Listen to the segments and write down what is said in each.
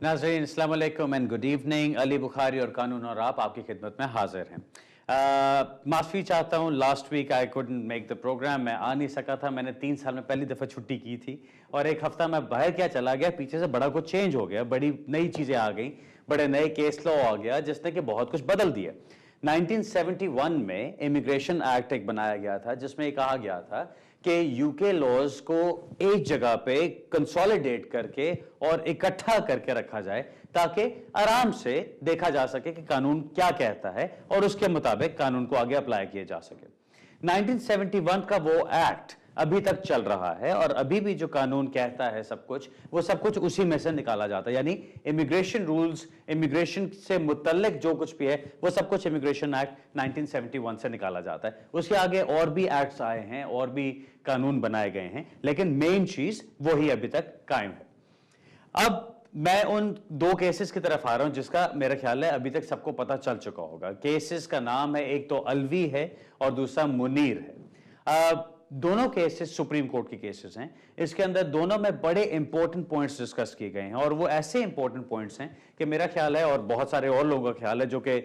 नाज़रीन अस्सलाम वालेकुम and good evening. Ali Bukhari और कानून और आप आपकी खिदमत में हाजिर हैं। माफ़ी चाहता हूँ, last week I couldn't make the program, मैं आ नहीं सका था। मैंने 3 साल में पहली दफ़ा छुट्टी की थी और एक हफ्ता मैं बाहर क्या चला गया, पीछे से बड़ा कुछ चेंज हो गया, बड़ी नई चीज़ें आ गई, बड़े नए केस लॉ आ गया जिसने कि बहुत कुछ बदल दिया। 1971 में इमिग्रेशन एक्ट एक बनाया गया था जिसमें कहा गया था कि यूके लॉज को एक जगह पे कंसोलिडेट करके और इकट्ठा करके रखा जाए ताकि आराम से देखा जा सके कि कानून क्या कहता है और उसके मुताबिक कानून को आगे अप्लाई किया जा सके। 1971 का वो एक्ट अभी तक चल रहा है और अभी भी जो कानून कहता है सब कुछ, वो सब कुछ उसी में से निकाला जाता है। यानी इमिग्रेशन रूल्स, इमिग्रेशन से मुतल्लिक जो कुछ भी है वो सब कुछ इमिग्रेशन एक्ट 1971 से निकाला जाता है। उसके आगे और भी एक्ट्स आए हैं और भी कानून बनाए गए हैं, लेकिन मेन चीज वही अभी तक कायम है। अब मैं उन दो केसेस की तरफ आ रहा हूं जिसका मेरा ख्याल है अभी तक सबको पता चल चुका होगा। केसेस का नाम है, एक तो अलवी है और दूसरा मुनीर है। दोनों केसेस सुप्रीम कोर्ट के केसेस हैं। इसके अंदर दोनों में बड़े इंपॉर्टेंट पॉइंट्स डिस्कस किए गए हैं और वो ऐसे इंपॉर्टेंट पॉइंट्स हैं कि मेरा ख्याल है और बहुत सारे और लोगों का ख्याल है जो कि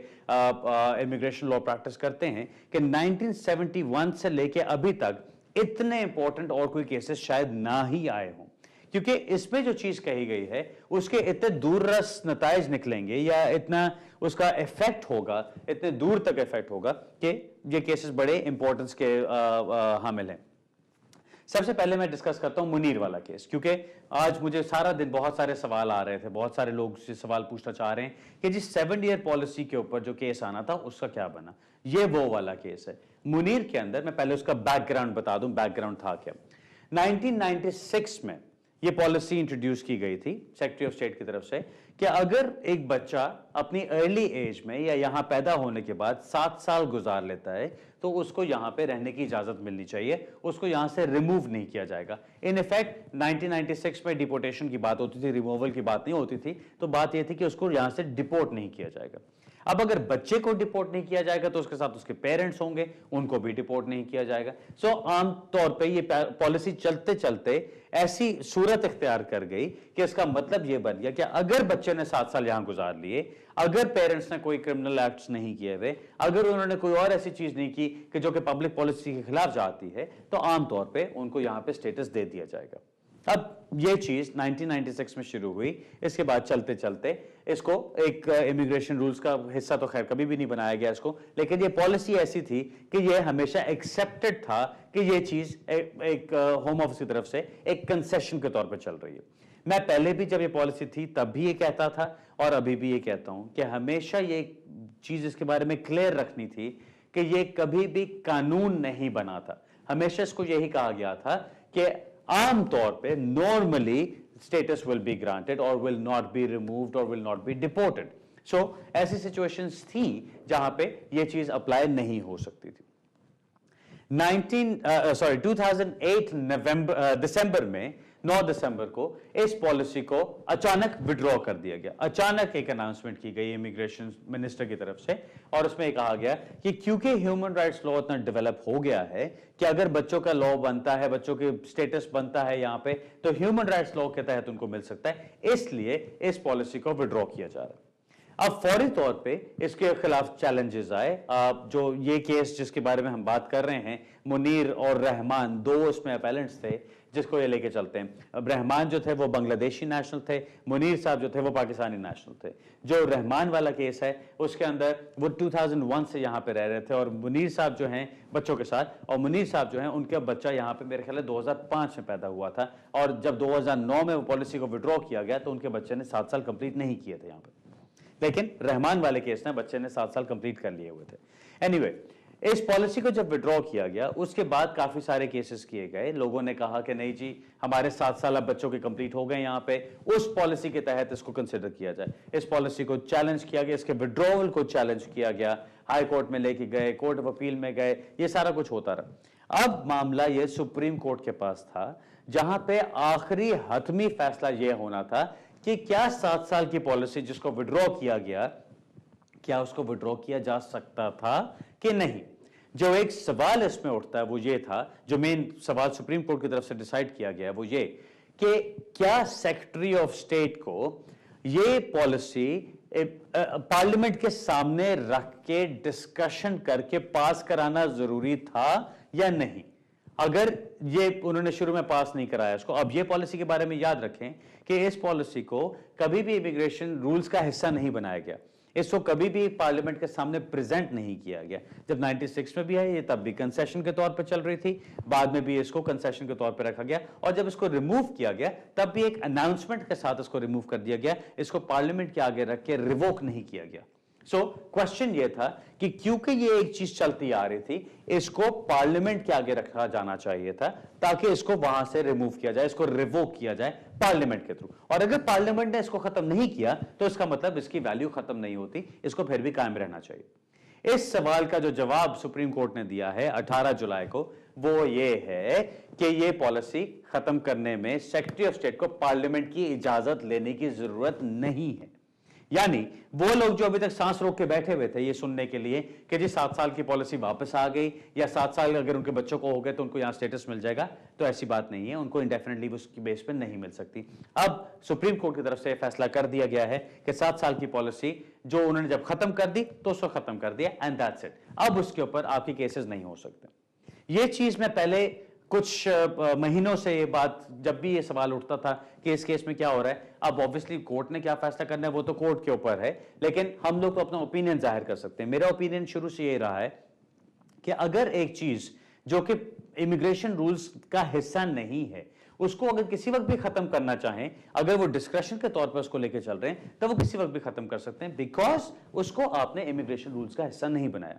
इमिग्रेशन लॉ प्रैक्टिस करते हैं कि 1971 से लेके अभी तक इतने इंपॉर्टेंट और कोई केसेस शायद ना ही आए हों, क्योंकि इसमें जो चीज कही गई है उसके इतने दूररस नताइज निकलेंगे या इतना उसका इफेक्ट होगा, इतने दूर तक इफेक्ट होगा कि ये केसेस बड़े इंपॉर्टेंस के हामिल हैं। सबसे पहले मैं डिस्कस करता हूं मुनीर वाला केस, क्योंकि आज मुझे सारा दिन बहुत सारे सवाल आ रहे थे, बहुत सारे लोग से सवाल पूछना चाह रहे हैं कि जिस 7 ईयर पॉलिसी के ऊपर जो केस आना था उसका क्या बना। ये वो वाला केस है। मुनीर के अंदर मैं पहले उसका बैकग्राउंड बता दूं, बैकग्राउंड था क्या। 1996 में ये पॉलिसी इंट्रोड्यूस की गई थी सेक्रेटरी ऑफ स्टेट की तरफ से कि अगर एक बच्चा अपनी अर्ली एज में या यहां पैदा होने के बाद 7 साल गुजार लेता है तो उसको यहां पे रहने की इजाजत मिलनी चाहिए, उसको यहां से रिमूव नहीं किया जाएगा। इन इफेक्ट 1996 में डिपोर्टेशन की बात होती थी, रिमूवल की बात नहीं होती थी। तो बात यह थी कि उसको यहां से डिपोर्ट नहीं किया जाएगा। अब अगर बच्चे को डिपोर्ट नहीं किया जाएगा तो उसके साथ उसके पेरेंट्स होंगे, उनको भी डिपोर्ट नहीं किया जाएगा। सो आम तौर पे ये पॉलिसी चलते चलते ऐसी सूरत इख्तियार कर गई कि इसका मतलब यह बन गया कि अगर बच्चे ने 7 साल यहां गुजार लिए, अगर पेरेंट्स ने कोई क्रिमिनल एक्ट्स नहीं किए हुए, अगर उन्होंने कोई और ऐसी चीज नहीं की कि जो कि पब्लिक पॉलिसी के खिलाफ जाती है, तो आमतौर पर उनको यहां पर स्टेटस दे दिया जाएगा। अब ये चीज 1996 में शुरू हुई, इसके बाद चलते चलते इसको एक इमिग्रेशन रूल्स का हिस्सा तो खैर कभी भी नहीं बनाया गया इसको, लेकिन ये पॉलिसी ऐसी थी कि ये हमेशा एक्सेप्टेड था कि ये चीज एक होम ऑफिस की तरफ से एक कंसेशन के तौर पे चल रही है। मैं पहले भी जब ये पॉलिसी थी तब भी ये कहता था और अभी भी ये कहता हूं कि हमेशा ये चीज इसके बारे में क्लियर रखनी थी कि ये कभी भी कानून नहीं बना था। हमेशा इसको यही कहा गया था कि आमतौर पे normally status will be granted और विल नॉट बी रिमूव्ड और विल नॉट बी डिपोर्टेड। सो ऐसी सिचुएशंस थी जहां पे ये चीज अप्लाई नहीं हो सकती थी। 2008 दिसंबर में 9 दिसंबर को इस पॉलिसी को अचानक विड्रॉ कर दिया गया। अचानक एक अनाउंसमेंट की गई इमिग्रेशन मिनिस्टर की तरफ से और उसमें कहा गया कि क्योंकि ह्यूमन राइट्स लॉ इतना डेवलप हो गया है कि अगर बच्चों का लॉ बनता है, बच्चों के स्टेटस बनता है यहां पे, तो ह्यूमन राइट्स लॉ के तहत उनको मिल सकता है, इसलिए इस पॉलिसी को विड्रॉ किया जा रहा है। अब फौरी तौर पे इसके खिलाफ चैलेंजेस आए। जो ये केस जिसके बारे में हम बात कर रहे हैं, मुनीर और रहमान, दो उसमें अपैलेंट्स थे जिसको ये लेके चलते हैं। अब रहमान जो थे वो बांग्लादेशी नेशनल थे, मुनीर साहब जो थे वो पाकिस्तानी नेशनल थे। जो रहमान वाला केस है उसके अंदर वो 2001 से यहाँ पे रह रहे थे और मुनीर साहब जो हैं बच्चों के साथ, और मुनीर साहब जो हैं उनका बच्चा यहाँ पे मेरे ख्याल है 2005 में पैदा हुआ था और जब 2009 में वो पॉलिसी को विड्रॉ किया गया तो उनके बच्चे ने 7 साल कंप्लीट नहीं किए थे यहाँ पे, लेकिन रहमान वाले केस में बच्चे ने 7 साल कंप्लीट कर लिए हुए थे। एनीवे, इस पॉलिसी को जब विड्रॉ किया गया उसके बाद काफी सारे केसेस किए गए। लोगों ने कहा कि नहीं जी, हमारे 7 साल अब बच्चों के कंप्लीट हो गए यहाँ पे, उस पॉलिसी के तहत इसको कंसिडर किया जाए। इस पॉलिसी को चैलेंज किया गया, इसके विड्रॉवल को चैलेंज किया गया, हाई कोर्ट में लेके गए, कोर्ट ऑफ अपील में गए, ये सारा कुछ होता रहा। अब मामला ये सुप्रीम कोर्ट के पास था जहां पे आखिरी हतमी फैसला यह होना था कि क्या 7 साल की पॉलिसी जिसको विड्रॉ किया गया, क्या उसको विड्रॉ किया जा सकता था कि नहीं। जो एक सवाल इसमें उठता है वो ये था, जो मेन सवाल सुप्रीम कोर्ट की तरफ से डिसाइड किया गया वो ये कि क्या सेक्रेटरी ऑफ स्टेट को ये पॉलिसी पार्लियामेंट के सामने रख के डिस्कशन करके पास कराना जरूरी था या नहीं? अगर ये उन्होंने शुरू में पास नहीं कराया इसको, अब ये पॉलिसी के बारे में याद रखें कि इस पॉलिसी को कभी भी इमिग्रेशन रूल्स का हिस्सा नहीं बनाया गया, इसको कभी भी पार्लियामेंट के सामने प्रेजेंट नहीं किया गया। जब 96 में भी है ये, तब भी कंसेशन के तौर पर चल रही थी, बाद में भी इसको कंसेशन के तौर पर रखा गया, और जब इसको रिमूव किया गया तब भी एक अनाउंसमेंट के साथ इसको रिमूव कर दिया गया, इसको पार्लियामेंट के आगे रख के रिवोक नहीं किया गया। सो क्वेश्चन ये था कि क्योंकि ये एक चीज चलती आ रही थी, इसको पार्लियामेंट के आगे रखा जाना चाहिए था ताकि इसको वहां से रिमूव किया जाए, इसको रिवोक किया जाए पार्लियामेंट के थ्रू। और अगर पार्लियामेंट ने इसको खत्म नहीं किया तो इसका मतलब इसकी वैल्यू खत्म नहीं होती, इसको फिर भी कायम रहना चाहिए। इस सवाल का जो जवाब सुप्रीम कोर्ट ने दिया है 18 जुलाई को, वो ये है कि ये पॉलिसी खत्म करने में सेक्रेटरी ऑफ स्टेट को पार्लियामेंट की इजाजत लेने की जरूरत नहीं है। यानी वो लोग जो अभी तक सांस रोक के बैठे हुए थे ये सुनने के लिए कि जी 7 साल की पॉलिसी वापस आ गई, या 7 साल अगर उनके बच्चों को हो गए तो उनको यहां स्टेटस मिल जाएगा, तो ऐसी बात नहीं है, उनको इंडेफिनेटली उसकी बेस पे नहीं मिल सकती। अब सुप्रीम कोर्ट की तरफ से फैसला कर दिया गया है कि 7 साल की पॉलिसी जो उन्होंने जब खत्म कर दी तो उसको खत्म कर दिया, एंड दैट्स इट। अब उसके ऊपर आपकी केसेस नहीं हो सकते। ये चीज मैं पहले कुछ महीनों से ये बात, जब भी ये सवाल उठता था कि इस केस में क्या हो रहा है, अब ऑब्वियसली कोर्ट ने क्या फैसला करना है वो तो कोर्ट के ऊपर है, लेकिन हम लोग तो अपना ओपिनियन जाहिर कर सकते हैं। मेरा ओपिनियन शुरू से ये रहा है कि अगर एक चीज जो कि इमिग्रेशन रूल्स का हिस्सा नहीं है, उसको अगर किसी वक्त भी खत्म करना चाहें, अगर वो डिस्क्रेशन के तौर पर उसको लेके चल रहे हैं, तो वो किसी वक्त भी खत्म कर सकते हैं, बिकॉज उसको आपने इमिग्रेशन रूल्स का हिस्सा नहीं बनाया।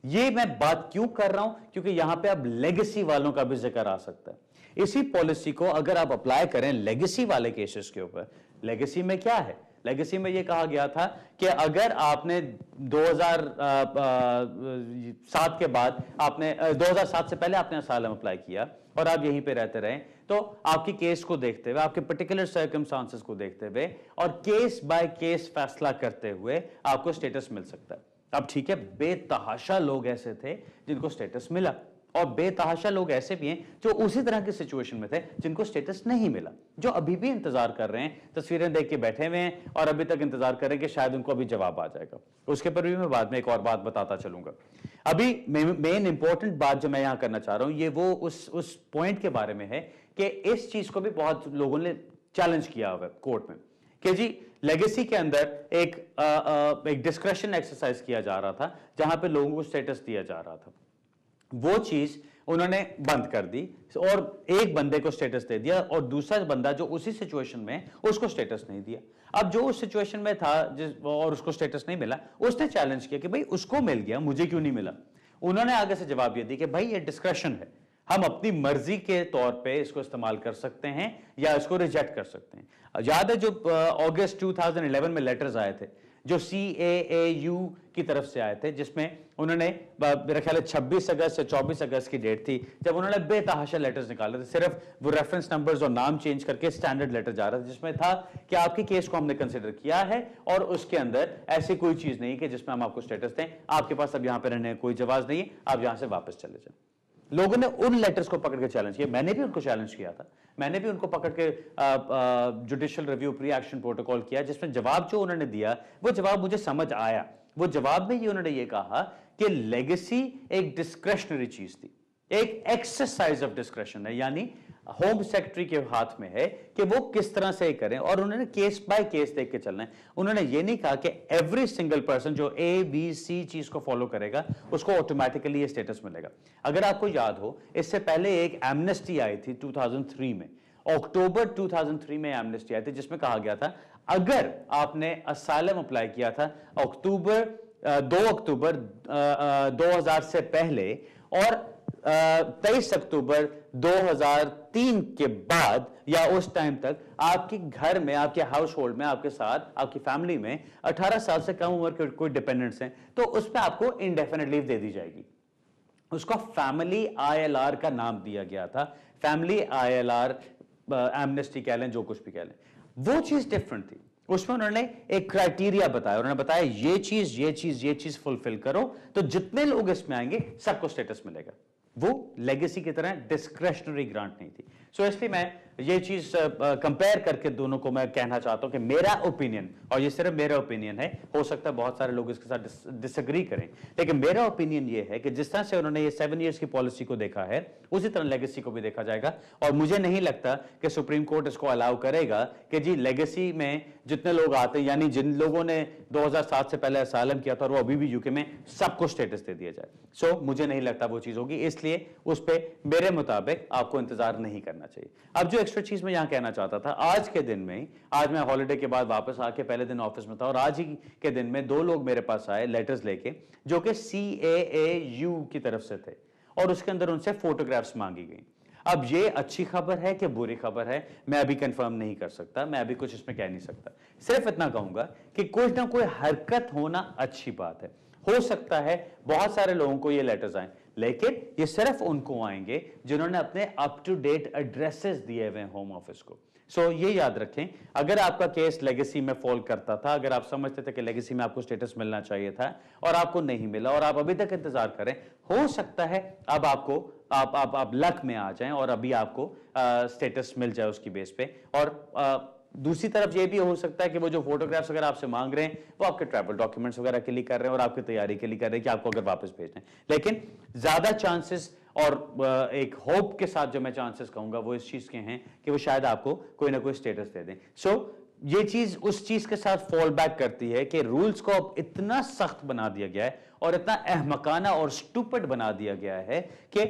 ये मैं बात क्यों कर रहा हूं, क्योंकि यहां पे अब लेगेसी वालों का भी जिक्र आ सकता है। इसी पॉलिसी को अगर आप अप्लाई करें लेगेसी वाले केसेस के ऊपर, लेगेसी में क्या है, लेगेसी में यह कहा गया था कि अगर आपने 2007 के बाद आपने 2007 से पहले आपने असाइलम अप्लाई किया और आप यहीं पे रहते रहे, तो आपकी केस को देखते हुए, आपके पर्टिकुलर सर्कमस्टांसेस को देखते हुए और केस बाय केस फैसला करते हुए आपको स्टेटस मिल सकता है। अब ठीक है, बेतहाशा लोग ऐसे थे जिनको स्टेटस मिला, और बेतहाशा लोग ऐसे भी हैं जो उसी तरह की सिचुएशन में थे जिनको स्टेटस नहीं मिला, जो अभी भी इंतजार कर रहे हैं, तस्वीरें देख के बैठे हुए हैं और अभी तक इंतजार कर रहे हैं कि शायद उनको अभी जवाब आ जाएगा। उसके पर भी मैं बाद में एक और बात बताता चलूंगा। अभी मेन इंपॉर्टेंट बात जो मैं यहां करना चाह रहा हूं, ये वो उस पॉइंट के बारे में है कि इस चीज को भी बहुत लोगों ने चैलेंज किया हुआ है कोर्ट में कि जी लेगेसी के अंदर एक डिस्क्रेशन एक्सरसाइज किया जा रहा था जहां पे लोगों को स्टेटस दिया जा रहा था, वो चीज उन्होंने बंद कर दी और एक बंदे को स्टेटस दे दिया और दूसरा बंदा जो उसी सिचुएशन में उसको स्टेटस नहीं दिया। अब जो उस सिचुएशन में था और उसको स्टेटस नहीं मिला, उसने चैलेंज किया कि भाई उसको मिल गया, मुझे क्यों नहीं मिला। उन्होंने आगे से जवाब ये दिया कि भाई ये डिस्क्रेशन है, हम अपनी मर्जी के तौर पे इसको इस्तेमाल कर सकते हैं या इसको रिजेक्ट कर सकते हैं। याद है जो अगस्त 2011 में लेटर्स आए थे जो CAAU की तरफ से आए थे, जिसमें उन्होंने मेरा ख्याल है 26 अगस्त या 24 अगस्त की डेट थी जब उन्होंने बेतहाशा लेटर्स निकाले थे, सिर्फ वो रेफरेंस नंबर्स और नाम चेंज करके स्टैंडर्ड लेटर जा रहा था, जिसमें था कि आपके केस को हमने कंसिडर किया है और उसके अंदर ऐसी कोई चीज नहीं कि जिसमें हम आपको स्टेटस दें, आपके पास अब यहां पर रहने का कोई जवाब नहीं है, आप यहां से वापस चले जाएं। लोगों ने उन लेटर्स को पकड़ के चैलेंज किया, मैंने भी उनको चैलेंज किया था, मैंने भी उनको पकड़ के judicial review pre action protocol किया, जिसमें जवाब जो उन्होंने दिया वो जवाब मुझे समझ आया। वो जवाब में ये उन्होंने ये कहा कि लेगेसी एक डिस्क्रेशनरी चीज थी, एक एक्सरसाइज ऑफ डिस्क्रेशन है, यानी होम सेक्रेटरी के हाथ में है कि वो किस तरह से करें, और उन्होंने केस बाय केस देख के चलना है। उन्होंने ये नहीं कहा कि एवरी सिंगल पर्सन जो ABC चीज को फॉलो करेगा उसको ऑटोमेटिकली ये स्टेटस मिलेगा। अगर आपको याद हो, इससे पहले एक एमनेस्टी आई थी 2003 में, अक्टूबर 2003 में एमनेस्टी आई थी, जिसमें कहा गया था अगर आपने असाइलम अप्लाई किया था 2 अक्टूबर 2000 से पहले और 23 अक्टूबर 2003 के बाद या उस टाइम तक आपके घर में, आपके हाउस होल्ड में, आपके साथ, आपकी फैमिली में 18 साल से कम उम्र के कोई डिपेंडेंट्स हैं, तो उस पर आपको इंडेफिनिट लीव दे दी जाएगी। उसका फैमिली ILR का नाम दिया गया था, फैमिली ILR एमनेस्टी कह लें, जो कुछ भी कह लें, वो चीज डिफरेंट थी। उसमें उन्होंने एक क्राइटेरिया बताया, उन्होंने बताया ये चीज फुलफिल करो तो जितने लोग इसमें आएंगे सबको स्टेटस मिलेगा। वो लेगेसी की तरह डिस्क्रेशनरी ग्रांट नहीं थी। सो इसलिए मैं ये चीज कंपेयर करके दोनों को मैं कहना चाहता हूं कि मेरा ओपिनियन, और ये सिर्फ मेरा ओपिनियन है, हो सकता है बहुत सारे लोग इसके साथ डिसएग्री करें, लेकिन मेरा ओपिनियन ये है कि जिस तरह से उन्होंने ये 7 इयर्स की पॉलिसी को देखा है उसी तरह लेगेसी को भी देखा जाएगा। और मुझे नहीं लगता कि सुप्रीम कोर्ट इसको अलाउ करेगा कि जी लेगेसी में जितने लोग आते हैं, यानी जिन लोगों ने 2007 से पहले असाइलम किया था और वो अभी भी यूके में, सबको स्टेटस दे दिया जाए। सो मुझे नहीं लगता वो चीज होगी, इसलिए उस पर मेरे मुताबिक आपको इंतजार नहीं करना चाहिए। अब जो एक्स्ट्रा चीज मैं यहां कहना चाहता था, आज के दिन में, आज मैं हॉलिडे के बाद वापस आके पहले दिन ऑफिस में था और आज ही के दिन में 2 लोग मेरे पास आए लेटर्स लेके जो कि CAAU की तरफ से थे और उसके अंदर उनसे फोटोग्राफ्स मांगी गई। अब ये अच्छी खबर है कि बुरी खबर है, मैं अभी कंफर्म नहीं कर सकता, मैं अभी कुछ इसमें कह नहीं सकता। सिर्फ इतना कहूंगा कि कोई ना कोई हरकत होना अच्छी बात है। हो सकता है बहुत सारे लोगों को ये लेटर्स आए, लेकिन ये सिर्फ उनको आएंगे जिन्होंने अपने अप टू डेट एड्रेसेस दिए हुए होम ऑफिस को। सो ये याद रखें, अगर आपका केस लेगेसी में फॉल करता था, अगर आप समझते थे कि लेगेसी में आपको स्टेटस मिलना चाहिए था और आपको नहीं मिला और आप अभी तक इंतजार करें, हो सकता है अब आपको आप लक में आ जाएं और अभी आपको स्टेटस मिल जाए उसकी बेस पे। और दूसरी तरफ ये भी हो सकता है कि वो जो फोटोग्राफ्स अगर आपसे मांग रहे हैं वो आपके ट्रैवल डॉक्यूमेंट्स वगैरह के लिए कर रहे हैं और आपकी तैयारी के लिए कर रहे हैं कि आपको अगर वापस भेजना है। लेकिन ज्यादा चांसेस और एक होप के साथ जो मैं चांसेस कहूंगा वो इस चीज के हैं कि वो शायद आपको कोई ना कोई स्टेटस दे दें। सो ये चीज उस चीज के साथ फॉल बैक करती है कि रूल्स को अब इतना सख्त बना दिया गया है और इतना अहमकाना और स्टूपिड बना दिया गया है कि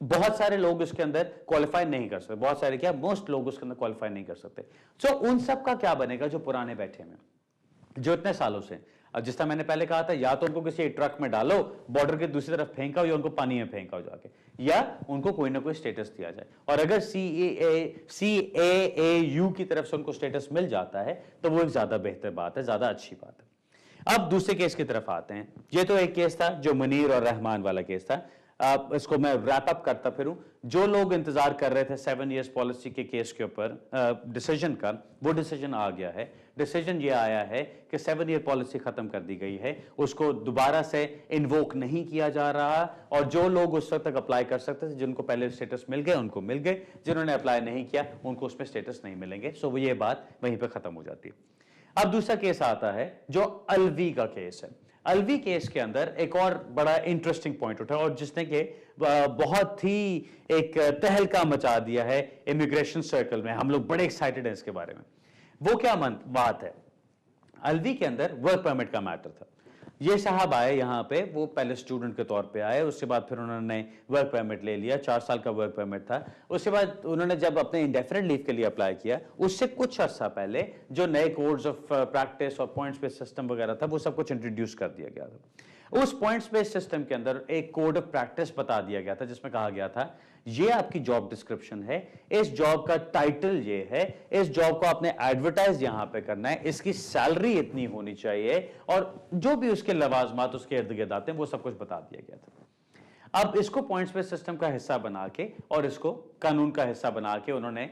बहुत सारे लोग उसके अंदर क्वालिफाई नहीं कर सकते। बहुत सारे क्या, मोस्ट लोग उसके अंदर क्वालिफाई नहीं कर सकते। सो उन सब का क्या बनेगा जो पुराने बैठे में, जो इतने सालों से, अब जिस तरह मैंने पहले कहा था, या तो उनको किसी ट्रक में डालो, बॉर्डर के दूसरी तरफ फेंका हो, या उनको पानी में फेंका हो जाके, या उनको कोई ना कोई स्टेटस दिया जाए। और अगर CAAU की तरफ से उनको स्टेटस मिल जाता है तो वो एक ज्यादा बेहतर बात है, ज्यादा अच्छी बात है। अब दूसरे केस की तरफ आते हैं। ये तो एक केस था जो मुनीर और रहमान वाला केस था। इसको मैं रैप अप करता फिरूं। जो लोग इंतजार कर रहे थे 7 इयर्स पॉलिसी के केस के ऊपर डिसीजन का, वो डिसीजन आ गया है। डिसीजन ये आया है कि 7 ईयर पॉलिसी खत्म कर दी गई है, उसको दोबारा से इन्वोक नहीं किया जा रहा और जो लोग उस वक्त तक अप्लाई कर सकते थे, जिनको पहले स्टेटस मिल गए उनको मिल गए, जिन्होंने अप्लाई नहीं किया उनको उसमें स्टेटस नहीं मिलेंगे। सो वो ये बात वहीं पर खत्म हो जाती है। अब दूसरा केस आता है जो अलवी का केस है। अलवी केस के अंदर एक और बड़ा इंटरेस्टिंग पॉइंट उठा और जिसने के बहुत ही एक तहलका मचा दिया है इमिग्रेशन सर्कल में। हम लोग बड़े एक्साइटेड हैं इसके बारे में। वो क्या बात है, अलवी के अंदर वर्क परमिट का मैटर था। ये साहब आए यहाँ पे, वो पहले स्टूडेंट के तौर पे आए, उसके बाद फिर उन्होंने वर्क परमिट ले लिया, 4 साल का वर्क परमिट था। उसके बाद उन्होंने जब अपने इंडेफिनिट लीव के लिए अप्लाई किया, उससे कुछ अर्सा पहले जो नए कोड्स ऑफ प्रैक्टिस और पॉइंट्स बेस्ड सिस्टम वगैरह था, वो सब कुछ इंट्रोड्यूस कर दिया गया था। उस पॉइंट्स बेस्ड सिस्टम के अंदर एक कोड ऑफ प्रैक्टिस बता दिया गया था जिसमें कहा गया था ये आपकी जॉब डिस्क्रिप्शन है, इस जॉब का टाइटल ये है, इस जॉब को आपने एडवर्टाइज यहां पे करना है, इसकी सैलरी इतनी होनी चाहिए और जो भी उसके लवाजमात उसके इर्द गिर्द आते हैं वो सब कुछ बता दिया गया था। अब इसको पॉइंट्स बेस्ड सिस्टम का हिस्सा बना के और इसको कानून का हिस्सा बना के उन्होंने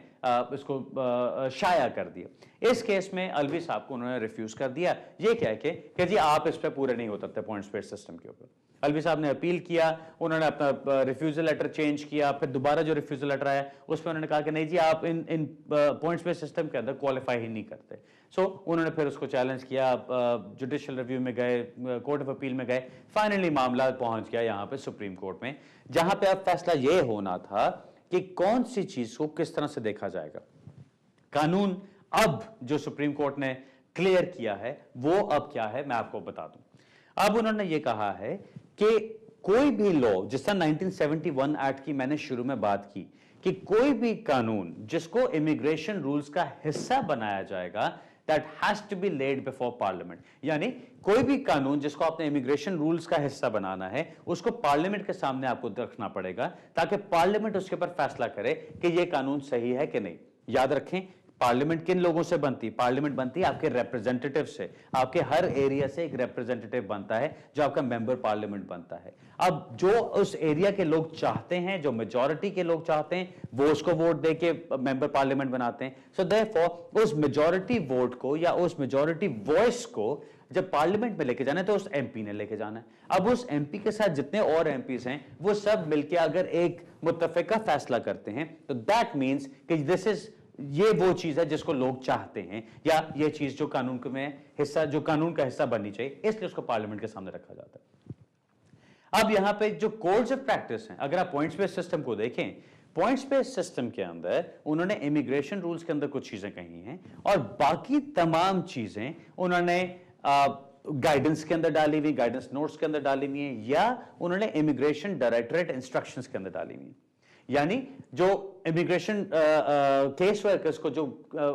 इसको शाया कर दिया। इस केस में अलवी साहब को उन्होंने रिफ्यूज कर दिया, ये कह के कि जी आप इस पे पूरे नहीं उतरते पॉइंट्स बेस्ड सिस्टम के ऊपर। अलवी साहब ने अपील किया, उन्होंने अपना रिफ्यूजल लेटर चेंज किया, फिर दोबारा जो रिफ्यूजल लेटर आया उसमें उन्होंने कहा कि नहीं जी आप इन पॉइंट्स बेस्ड सिस्टम के अंदर क्वालिफाई ही नहीं करते। सो उन्होंने फिर उसको चैलेंज किया, जुडिशियल रिव्यू में गए, कोर्ट ऑफ अपील में गए, फाइनली मामला पहुंच गया यहाँ पे सुप्रीम कोर्ट में, जहां पे अब फैसला ये होना था कि कौन सी चीज को किस तरह से देखा जाएगा। कानून अब जो सुप्रीम कोर्ट ने क्लियर किया है वो अब क्या है मैं आपको बता दूं। अब उन्होंने ये कहा है कि कोई भी लॉ, जिस तरह 1971 एक्ट की मैंने शुरू में बात की कि कोई भी कानून जिसको इमिग्रेशन रूल्स का हिस्सा बनाया जाएगा, that has to be laid before parliament, यानी कोई भी कानून जिसको आपने इमिग्रेशन रूल्स का हिस्सा बनाना है उसको पार्लियामेंट के सामने आपको रखना पड़ेगा ताकि पार्लियामेंट उसके ऊपर फैसला करे कि यह कानून सही है कि नहीं। याद रखें, पार्लियामेंट किन लोगों से बनती है? पार्लियामेंट बनती है आपके रिप्रेजेंटेटिव से। आपके हर एरिया से एक रिप्रेजेंटेटिव बनता है जो आपका मेंबर पार्लियामेंट बनता है। अब जो उस एरिया के लोग चाहते हैं, जो मेजॉरिटी के लोग चाहते हैं, वो उसको वोट देके मेंबर पार्लियामेंट बनाते हैं। सो देयरफॉर उस मेजॉरिटी वोट को या उस मेजॉरिटी वॉइस को जब पार्लियामेंट में लेके जाना है तो उस एमपी ने लेके जाना है। अब उस एमपी के साथ जितने और एमपीज हैं वो सब मिलके अगर एक मुत्तफिका फैसला करते हैं तो दैट मींस कि दिस इज, ये वो चीज है जिसको लोग चाहते हैं, या ये चीज जो कानून में हिस्सा, जो कानून का हिस्सा बननी चाहिए, इसलिए उसको पार्लियामेंट के सामने रखा जाता है। अब यहां पे जो कोड्स ऑफ प्रैक्टिस हैं, अगर आप पॉइंट्स बेस्ड सिस्टम को देखें, पॉइंट्स बेस्ड सिस्टम के अंदर उन्होंने इमिग्रेशन रूल्स के अंदर कुछ चीजें कही हैं और बाकी तमाम चीजें उन्होंने गाइडेंस के अंदर डाली हुई, गाइडेंस नोट्स के अंदर डाली हुई है, या उन्होंने इमिग्रेशन डायरेक्टरेट इंस्ट्रक्शंस के अंदर डाली हुई है। यानी जो इमिग्रेशन केस वर्कर्स को जो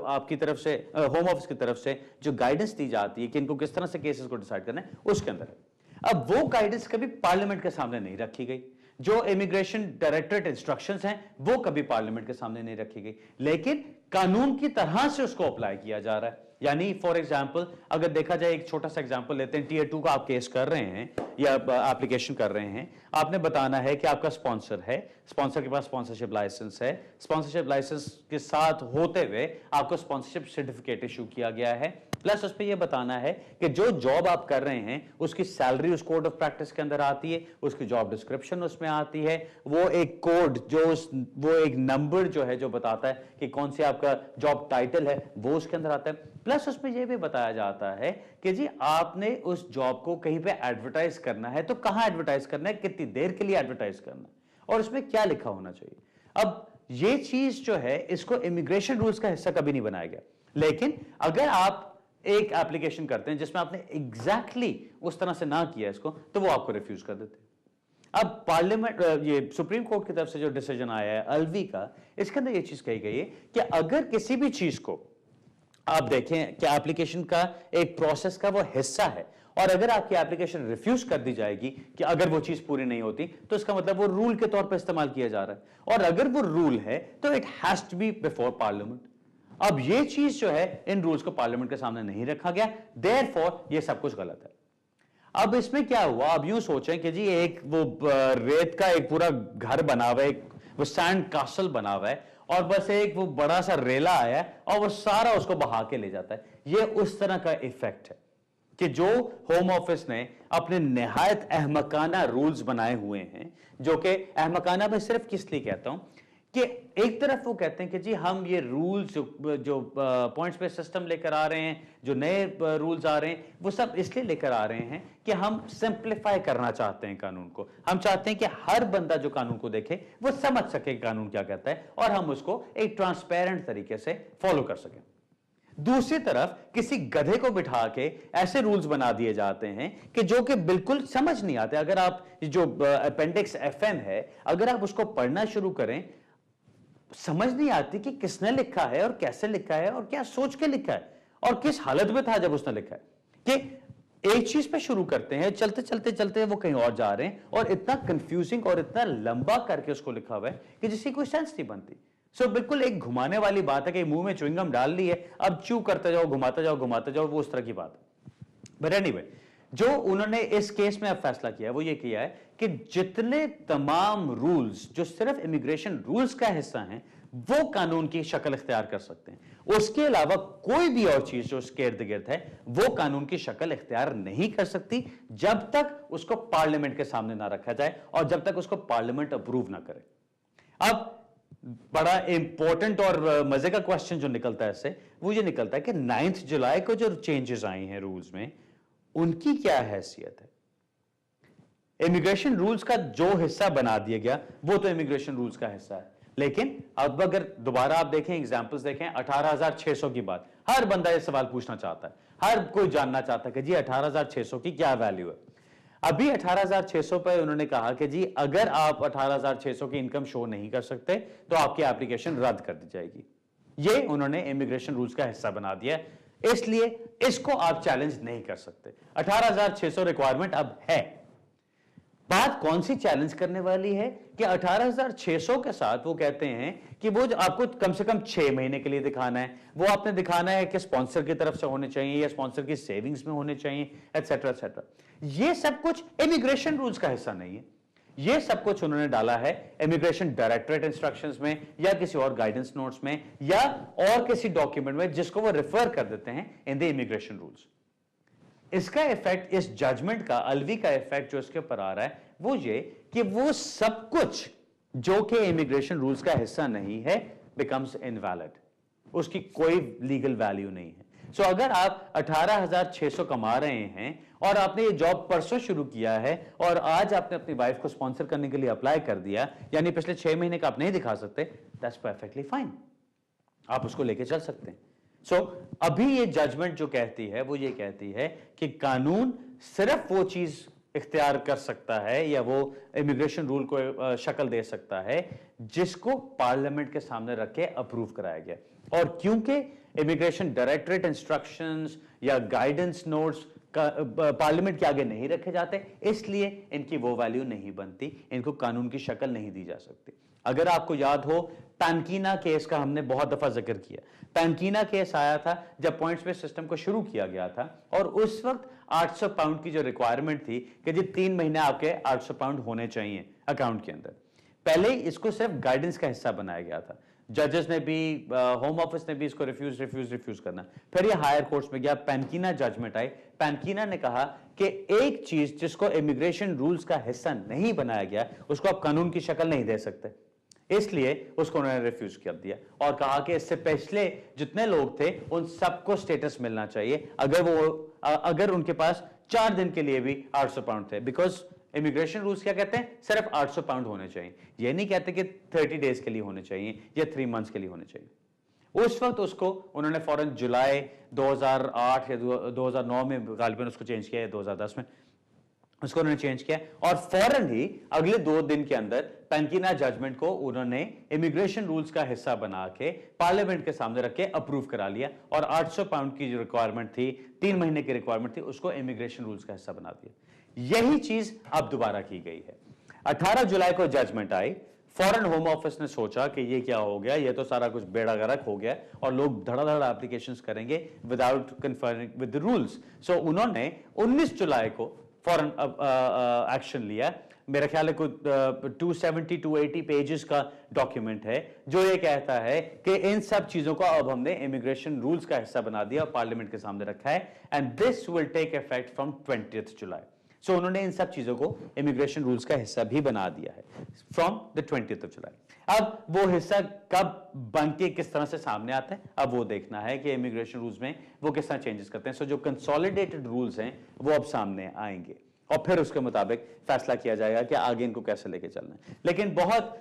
आपकी तरफ से, होम ऑफिस की तरफ से जो गाइडेंस दी जाती है कि इनको किस तरह से केसेस को डिसाइड करना है, उसके अंदर है। अब वो गाइडेंस कभी पार्लियामेंट के सामने नहीं रखी गई। जो इमिग्रेशन डायरेक्टरेट इंस्ट्रक्शंस हैं वो कभी पार्लियामेंट के सामने नहीं रखी गई, लेकिन कानून की तरह से उसको अप्लाई किया जा रहा है। यानी फॉर एग्जाम्पल अगर देखा जाए, एक छोटा सा एग्जाम्पल लेते हैं, टीयर 2 का आप केस कर रहे हैं या एप्लीकेशन कर रहे हैं, आपने बताना है कि आपका स्पॉन्सर है, स्पॉन्सर के पास स्पॉन्सरशिप लाइसेंस है, स्पॉन्सरशिप लाइसेंस के साथ होते हुए आपको स्पॉन्सरशिप सर्टिफिकेट इशू किया गया है, प्लस उसमें यह बताना है कि जो जॉब आप कर रहे हैं उसकी सैलरी उस कोड ऑफ प्रैक्टिस के अंदर आती है, उसकी जॉब डिस्क्रिप्शन उसमें आती है, वो एक कोड जो वो एक नंबर जो है जो बताता है कि कौन सी आपका जॉब टाइटल है वो उसके अंदर आता है, प्लस उसमें यह भी बताया जाता है कि जी आपने उस जॉब को कहीं पे एडवर्टाइज करना है तो कहां एडवर्टाइज करना है, कितनी देर के लिए एडवर्टाइज करना है और उसमें क्या लिखा होना चाहिए। अब ये चीज जो है इसको इमिग्रेशन रूल्स का हिस्सा कभी नहीं बनाया गया, लेकिन अगर आप एक एप्लीकेशन करते हैं जिसमें आपने एग्जैक्टली उस तरह से ना किया इसको, तो वो आपको रिफ्यूज कर देते हैं। अब पार्लियामेंट, ये सुप्रीम कोर्ट की तरफ से जो डिसीजन आया है अल्वी का, इसके अंदर ये चीज कही गई है कि अगर किसी भी चीज को आप देखें कि एप्लीकेशन का एक प्रोसेस का वो हिस्सा है और अगर आपकी एप्लीकेशन रिफ्यूज कर दी जाएगी कि अगर वो चीज पूरी नहीं होती, तो इसका मतलब वो रूल के तौर पर इस्तेमाल किया जा रहा है, और अगर वो रूल है तो it has to be before parliament. अब ये चीज जो है इन रूल्स को पार्लियामेंट के सामने नहीं रखा गया, देयरफॉर ये सब कुछ गलत है। अब इसमें क्या हुआ, अब यूं सोचें कि जी एक वो रेत का एक पूरा घर बना हुआ है, वो सैंड कासल बना हुआ है, और बस एक वो बड़ा सा रेला आया है और वो सारा उसको बहा के ले जाता है। ये उस तरह का इफेक्ट है कि जो होम ऑफिस ने अपने निहायत अहमकाना रूल्स बनाए हुए हैं, जो कि अहमकाना में सिर्फ किस लिए कहता हूं कि एक तरफ वो कहते हैं कि जी हम ये रूल्स जो पॉइंट्स पे सिस्टम लेकर आ रहे हैं, जो नए रूल्स आ रहे हैं, वो सब इसलिए लेकर आ रहे हैं कि हम सिंप्लीफाई करना चाहते हैं कानून को। हम चाहते हैं कि हर बंदा जो कानून को देखे वो समझ सके कानून क्या कहता है और हम उसको एक ट्रांसपेरेंट तरीके से फॉलो कर सकें। दूसरी तरफ किसी गधे को बिठा के ऐसे रूल्स बना दिए जाते हैं कि जो कि बिल्कुल समझ नहीं आते। अगर आप जो अपेंडिक्स एफएम है, अगर आप उसको पढ़ना शुरू करें, समझ नहीं आती कि किसने लिखा है और कैसे लिखा है और क्या सोच के लिखा है और किस हालत में था जब उसने लिखा है, कि एक चीज पे शुरू करते हैं, चलते चलते चलते वो कहीं और जा रहे हैं और इतना कंफ्यूजिंग और इतना लंबा करके उसको लिखा हुआ है कि जिसकी कोई सेंस नहीं बनती। सो बिल्कुल एक घुमाने वाली बात है कि मुंह में च्युइंगम डाल ली है, अब च्यू करते जाओ, घुमाते जाओ घुमाते जाओ, वो उस तरह की बात है। बट एनीवे, जो उन्होंने इस केस में अब फैसला किया वो ये किया है कि जितने तमाम रूल्स जो सिर्फ इमिग्रेशन रूल्स का हिस्सा हैं वो कानून की शक्ल इख्तियार कर सकते हैं। उसके अलावा कोई भी और चीज जो उसके इर्द गिर्द है वो कानून की शक्ल इख्तियार नहीं कर सकती जब तक उसको पार्लियामेंट के सामने ना रखा जाए और जब तक उसको पार्लियामेंट अप्रूव ना करे। अब बड़ा इंपॉर्टेंट और मजे का क्वेश्चन जो निकलता है इससे, वो ये निकलता है कि 9 जुलाई को जो चेंजेस आई हैं रूल्स में, उनकी क्या हैसियत है। इमिग्रेशन रूल्स का जो हिस्सा बना दिया गया वो तो इमिग्रेशन रूल्स का हिस्सा है, लेकिन अब अगर दोबारा आप देखें, एग्जांपल्स देखें, 18,600 की बात, हर बंदा ये सवाल पूछना चाहता है, हर कोई जानना चाहता है कि जी 18,600 की क्या वैल्यू है। अभी 18,600 पे उन्होंने कहा कि जी अगर आप 18,600 की इनकम शो नहीं कर सकते तो आपकी एप्लीकेशन रद्द कर दी जाएगी। ये उन्होंने इमिग्रेशन रूल्स का हिस्सा बना दिया, इसलिए इसको आप चैलेंज नहीं कर सकते। 18,600 रिक्वायरमेंट अब है। बात कौन सी चैलेंज करने वाली है कि 18,600 के साथ वो कहते हैं कि वो जो आपको कम से कम 6 महीने के लिए दिखाना है, वो आपने दिखाना है कि स्पॉन्सर की तरफ से होने चाहिए या स्पॉन्सर की सेविंग्स में होने चाहिए, एटसेट्रा एटसेट्रा। ये सब कुछ इमिग्रेशन रूल्स का हिस्सा नहीं है। ये सब कुछ उन्होंने डाला है इमिग्रेशन डायरेक्टरेट इंस्ट्रक्शंस में या किसी और गाइडेंस नोट्स में या और किसी डॉक्यूमेंट में जिसको वो रेफर कर देते हैं इन द इमिग्रेशन रूल्स। इसका इफेक्ट, इस जजमेंट का, अलवी का इफेक्ट जो इसके ऊपर आ रहा है वो ये कि वो सब कुछ जो कि इमिग्रेशन रूल्स का हिस्सा नहीं है बिकम्स इनवैलिड, उसकी कोई लीगल वैल्यू नहीं है। सो अगर आप 18,600 कमा रहे हैं और आपने ये जॉब परसों शुरू किया है और आज आपने अपनी वाइफ को स्पॉन्सर करने के लिए अप्लाई कर दिया, यानी पिछले 6 महीने का आप नहीं दिखा सकते, दैट्स परफेक्टली फाइन, आप उसको लेके चल सकते हैं। सो अभी ये जजमेंट जो कहती है वो ये कहती है कि कानून सिर्फ वो चीज इख्तियार कर सकता है या वो इमिग्रेशन रूल को शक्ल दे सकता है जिसको पार्लियामेंट के सामने रख के अप्रूव कराया गया। और क्योंकि इमिग्रेशन डायरेक्टरेट इंस्ट्रक्शंस या गाइडेंस नोट्स पार्लियामेंट के आगे नहीं रखे जाते, इसलिए इनकी वो वैल्यू नहीं बनती, इनको कानून की शक्ल नहीं दी जा सकती। अगर आपको याद हो, पैनकीना केस का हमने बहुत दफा जिक्र किया। पैनकीना केस आया था जब पॉइंट्स बेस्ड सिस्टम को शुरू किया गया था और उस वक्त 800 पाउंड की जो रिक्वायरमेंट थी कि जी 3 महीने आपके 800 पाउंड होने चाहिए अकाउंट के अंदर। पहले इसको सिर्फ गाइडेंस का हिस्सा बनाया गया था, जजेस ने भी, होम ऑफिस ने भी इसको रिफ्यूज करना। फिर ये हायर कोर्ट्स में गया, पैनकीना जजमेंट आई। पैनकीना ने कहा कि एक चीज जिसको इमिग्रेशन रूल्स का हिस्सा नहीं बनाया गया उसको आप कानून की शक्ल नहीं दे सकते, इसलिए उसको उन्होंने रिफ्यूज कर दिया और कहा कि इससे पिछले जितने लोग थे उन सबको स्टेटस मिलना चाहिए अगर उनके पास 4 दिन के लिए भी 800 पाउंड थे। बिकॉज इमिग्रेशन रूल्स क्या कहते हैं, सिर्फ 800 पाउंड होने चाहिए, ये नहीं कहते कि 30 डेज के लिए होने चाहिए या 3 मंथ्स के लिए होने चाहिए। उस वक्त उसको उन्होंने फौरन जुलाई 2008 या 2009 में गालिबन उसको चेंज किया, 2010 में उसको उन्होंने चेंज किया और फौरन ही अगले 2 दिन के अंदर पैनकीना जजमेंट को उन्होंने इमिग्रेशन रूल्स का हिस्सा बना के पार्लियामेंट के सामने रख के अप्रूव करा लिया और 800 पाउंड की जो रिक्वायरमेंट थी, 3 महीने की रिक्वायरमेंट थी, उसको इमिग्रेशन रूल्स का हिस्सा बना दिया। यही चीज अब दोबारा की गई है। 18 जुलाई को जजमेंट आई, फॉरेन होम ऑफिस ने सोचा कि ये क्या हो गया, ये तो सारा कुछ बेड़ा गर्क हो गया और लोग धड़ाधड़ एप्लीकेशंस करेंगे without confirming with the rules. So उन्होंने 19 जुलाई को फॉरेन एक्शन लिया। मेरा ख्याल है कुछ 270-280 पेजेस का डॉक्यूमेंट है जो ये कहता है कि इन सब चीजों को अब हमने इमिग्रेशन रूल्स का हिस्सा बना दिया और पार्लियामेंट के सामने रखा है and this will take effect from 20th July. So उन्होंने इन सब चीजों को इमिग्रेशन रूल्स का हिस्सा भी बना दिया है फ्रॉम द 20th जुलाई। अब वो हिस्सा कब बन के किस तरह से सामने आता है, अब वो देखना है कि इमिग्रेशन रूल्स में वो किस तरह चेंजेस करते हैं। सो जो कंसोलिडेटेड रूल्स हैं वो अब सामने आएंगे और फिर उसके मुताबिक फैसला किया जाएगा कि आगे इनको कैसे लेके चलना है। लेकिन बहुत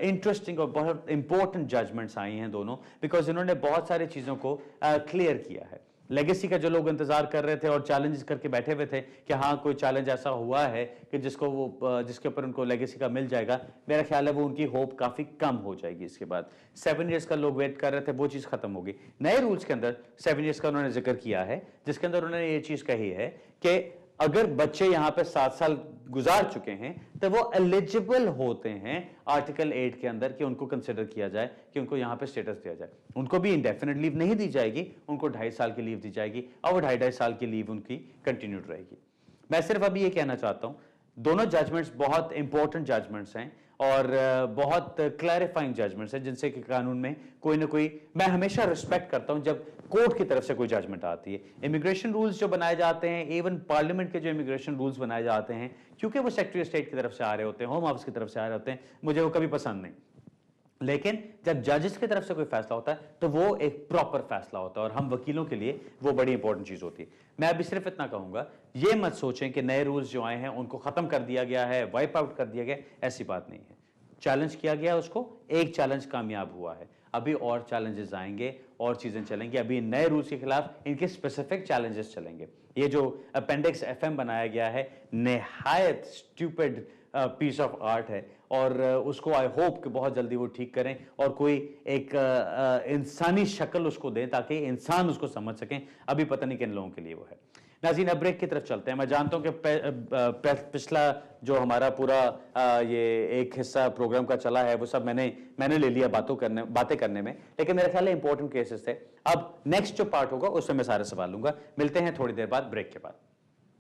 इंटरेस्टिंग और बहुत इंपॉर्टेंट जजमेंट्स आई हैं दोनों, बिकॉज इन्होंने बहुत सारी चीजों को क्लियर किया है। लेगेसी का जो लोग इंतजार कर रहे थे और चैलेंज करके बैठे हुए थे कि हाँ कोई चैलेंज ऐसा हुआ है कि जिसके ऊपर उनको लेगेसी का मिल जाएगा, मेरा ख्याल है वो उनकी होप काफी कम हो जाएगी। इसके बाद 7 इयर्स का लोग वेट कर रहे थे, वो चीज खत्म होगी। नए रूल्स के अंदर 7 इयर्स का उन्होंने जिक्र किया है, जिसके अंदर उन्होंने ये चीज कही है कि अगर बच्चे यहां पे 7 साल गुजार चुके हैं तो वो एलिजिबल होते हैं आर्टिकल 8 के अंदर कि उनको कंसिडर किया जाए कि उनको यहां पे स्टेटस दिया जाए। उनको भी इंडेफिनिट लीव नहीं दी जाएगी, उनको 2.5 साल की लीव दी जाएगी और वो 2.5 साल की लीव उनकी कंटिन्यूड रहेगी। मैं सिर्फ अभी ये कहना चाहता हूं, दोनों जजमेंट्स बहुत इंपॉर्टेंट जजमेंट्स हैं और बहुत क्लैरिफाइंग जजमेंट्स हैं जिनसे कि कानून में कोई ना कोई, मैं हमेशा रिस्पेक्ट करता हूं जब कोर्ट की तरफ से कोई जजमेंट आती है। इमिग्रेशन रूल्स जो बनाए जाते हैं, इवन पार्लियामेंट के जो इमिग्रेशन रूल्स बनाए जाते हैं, क्योंकि वो सेक्रेटरी ऑफ स्टेट की तरफ से आ रहे होते हैं, होम ऑफिस की तरफ से आ रहे होते हैं, मुझे वो कभी पसंद नहीं। लेकिन जब जजेस की तरफ से कोई फैसला होता है तो वो एक प्रॉपर फैसला होता है और हम वकीलों के लिए वो बड़ी इंपॉर्टेंट चीज होती है। मैं अभी सिर्फ इतना कहूंगा, ये मत सोचें कि नए रूल्स जो आए हैं उनको खत्म कर दिया गया है, वाइप आउट कर दिया गया, ऐसी बात नहीं है। चैलेंज किया गया उसको, एक चैलेंज कामयाब हुआ है, अभी और चैलेंजेस आएंगे और चीजें चलेंगी। अभी नए रूल्स के खिलाफ इनके स्पेसिफिक चैलेंजेस चलेंगे। ये जो अपेंडिक्स FM बनाया गया है, निहायत स्टूपिड पीस ऑफ आर्ट है और उसको आई होप कि बहुत जल्दी वो ठीक करें और कोई एक इंसानी शक्ल उसको दें ताकि इंसान उसको समझ सकें। अभी पता नहीं किन लोगों के लिए वो है। नाज़रीन, अब ब्रेक की तरफ चलते हैं। मैं जानता हूं कि पिछला जो हमारा पूरा ये एक हिस्सा प्रोग्राम का चला है वो सब मैंने ले लिया बातें करने में, लेकिन मेरे ख्याल में इंपॉर्टेंट केसेस थे। अब नेक्स्ट जो पार्ट होगा उसमें मैं सारे सवाल लूंगा। मिलते हैं थोड़ी देर बाद ब्रेक के बाद।